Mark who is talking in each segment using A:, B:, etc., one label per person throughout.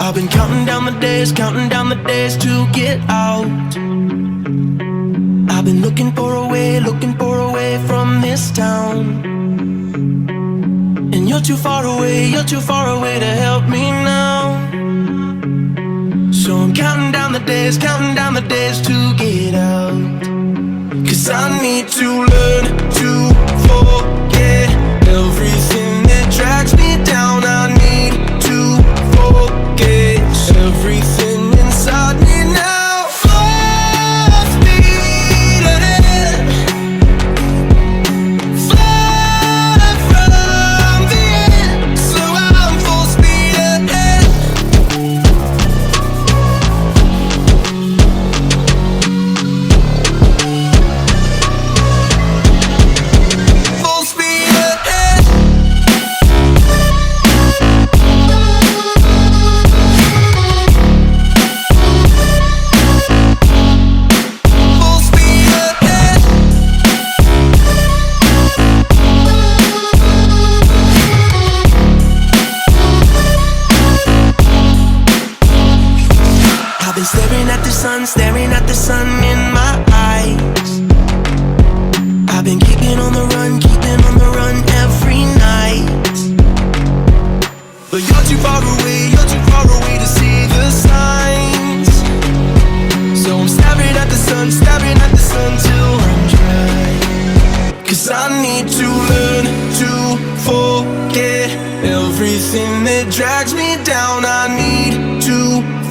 A: I've been counting down the days to get out. I've been looking for a way from this town. And you're too far away to help me now. So I'm counting down the days to get out. 'Cause I need to learn to forget everything that drags me down. I need to forget everything inside me now. Full speed ahead, fly from the end. So I'm full speed ahead. Full speed ahead. Full speed ahead. I've been staring at the sun in my eyes. I've been keeping on the run every night. But you're too far away to see the signs. So I'm staring at the sun till I'm dry. 'Cause I need to learn to forget everything that drags me down. I need to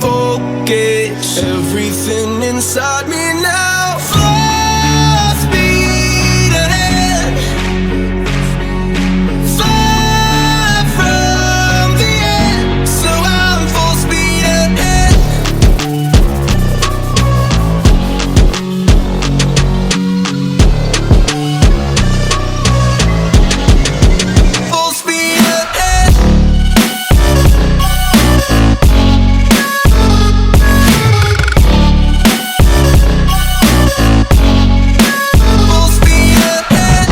A: forget everything inside me now. Full speed ahead, fly from the end. So I'm full speed ahead. Full speed ahead. Full speed ahead.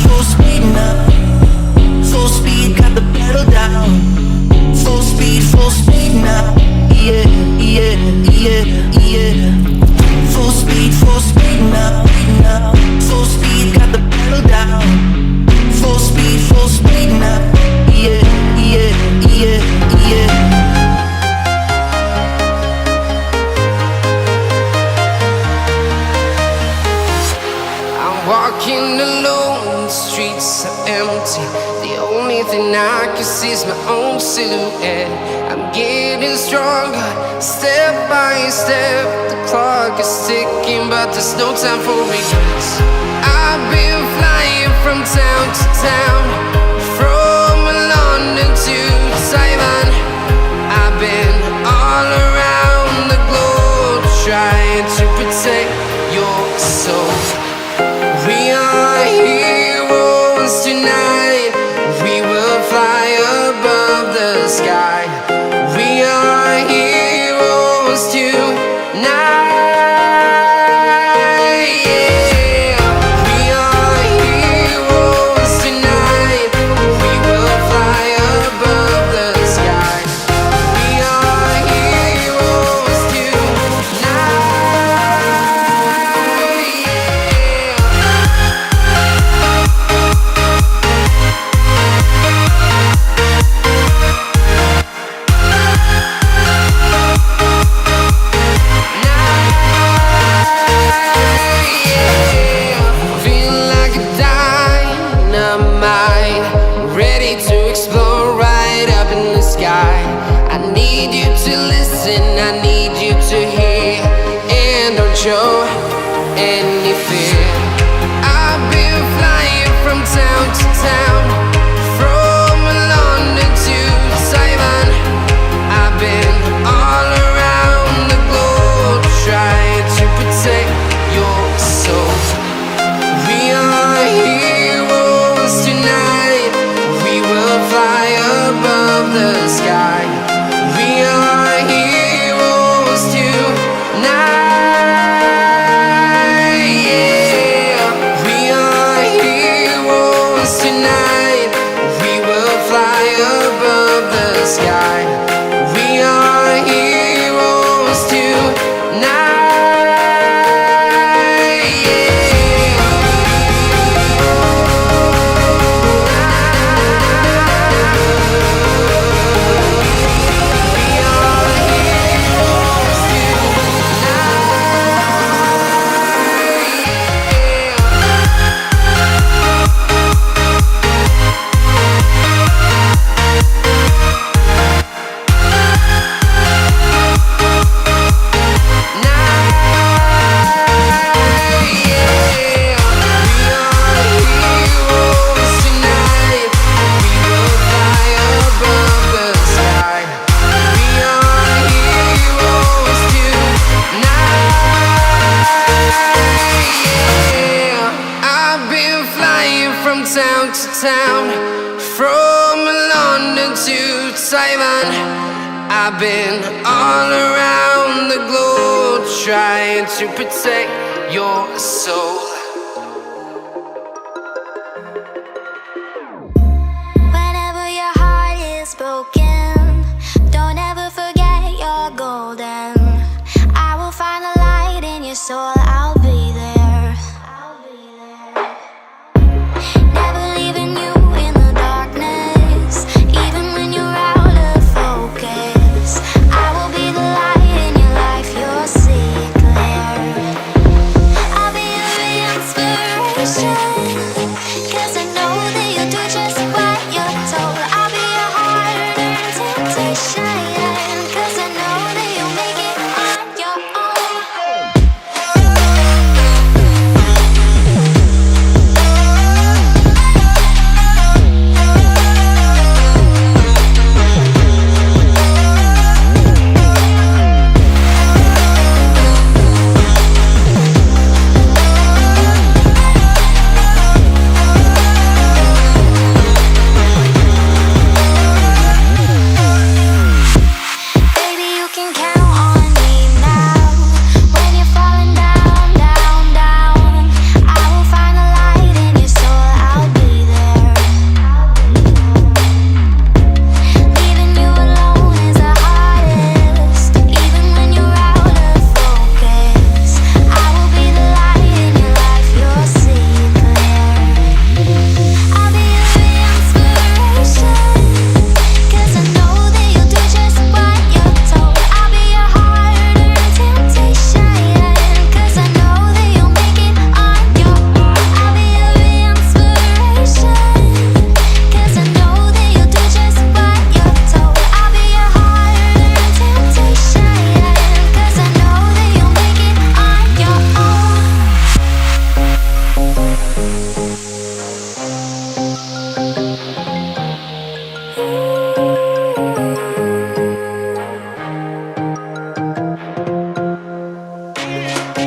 A: Full speed now. Full speed, got the pedal down. Full speed now. Yeah, yeah, yeah, yeah. Full speed now. Full speed, got the pedal down. Full speed now. Yeah, yeah, yeah, yeah.
B: I'm walking alone, the streets are empty. The only thing I can see is my own silhouette. I'm getting stronger, step by step. The clock is ticking, but there's no time for regrets. I've been flying from town to town, from London to Taiwan. I've been all around the globe, trying to protect your soul. We are heroes tonight. We will fly above the sky. We are heroes tonight. Yeah. We are heroes tonight. We will fly above the sky. We are heroes tonight. Yeah. town to town, from London to Taiwan. I've been all around the globe trying to protect your soul.
C: Whenever your heart is broken, don't ever forget you're golden. I will find the light in your soul, I'll be there. Never leaving you in the darkness, even when you're out of focus. I will be the light in your life, you'll see it clear. I'll be your inspiration, 'cause I know that you'll do just what you're told. I'll be your hard-earned temptation, 'cause I know that you'll make it on your own. Baby, you can count on me now. When you're falling down, down, down, I will find the light in your soul, I'll be there. Leaving you alone is the hardest, even when you're out of focus. I will be the light in your life, you'll see it clear. I'll be your inspiration, 'cause I know that you'll do just what you're told. I'll be your hard-earned temptation, 'cause I know that you'll make it on your own. I'll be your inspiration, 'cause I know that you'll do just what you're told. I'll be your hard-earned temptation, 'cause I know that you'll make it on your own.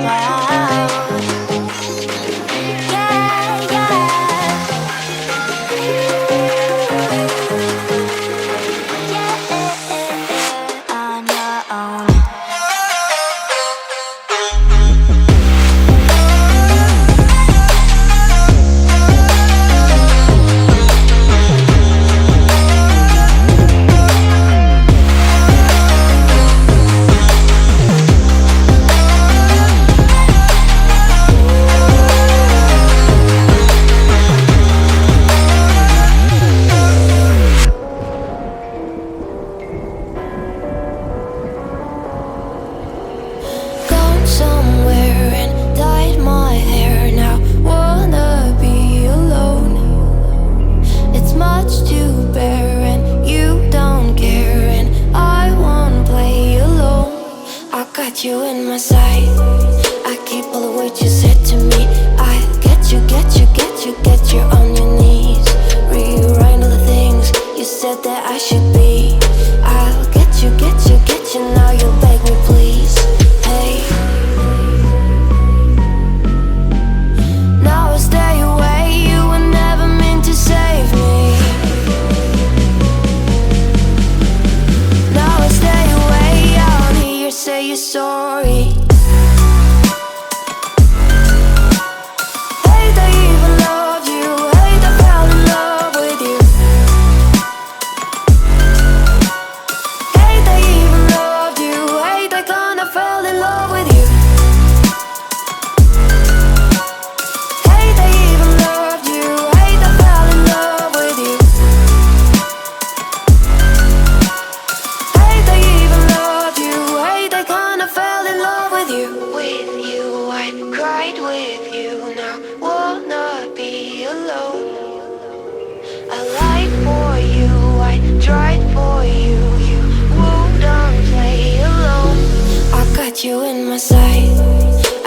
C: Wow. Yeah, yeah. On your own. Gone somewhere and dyed my hair now. Wanna be alone. It's much to bear and you don't care, and I won't play alone. I got you in my sight. I keep all the words you said to me. I get you, get you, get you, get you on your knees. Rewrite all the things you said that I should be. I'll get you, get you, get you. Now you'll beg me, please. Hey. Now I stay away. You were never meant to save me. Now I stay away. I don't hear you say you're sorry. Hate I even loved you. Hate I fell in love with you. Hate I even loved you. Hate I kinda fell in love with you. Hate I even loved you. Hate I fell in love with you. Hate I even loved you. Hate I kinda fell in love with you. With you, I cried with you. Now wanna be alone. I lied for you, I tried for you. You wouldn't play alone. I got you in my sight.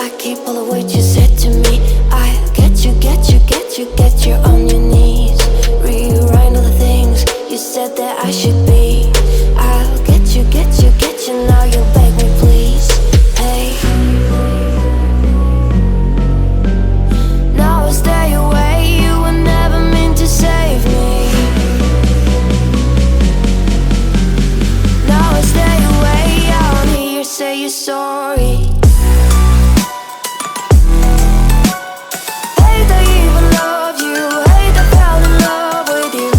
C: I keep all the words you said to me. I get you, get you, get you, get you on your knees. Rewrite all the things you said that I should be. I'll get you, get you, get you. Now you'll beg me, please. Hey. Now I stay away. You were never meant to story. Hey, they even love you. Hey, they fell in love with you.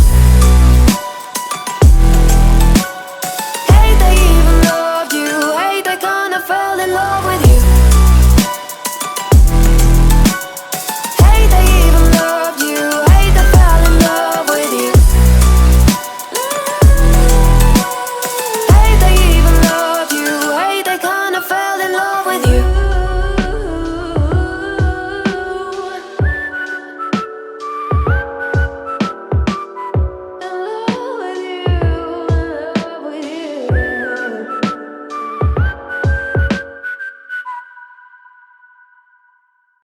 C: Hey, they even loved you. Hey, they kinda fell in love with you. Hey, they even loved you. Hey, they fell in love with you. Hey, they even loved you. Hey, they kinda fell in love with you.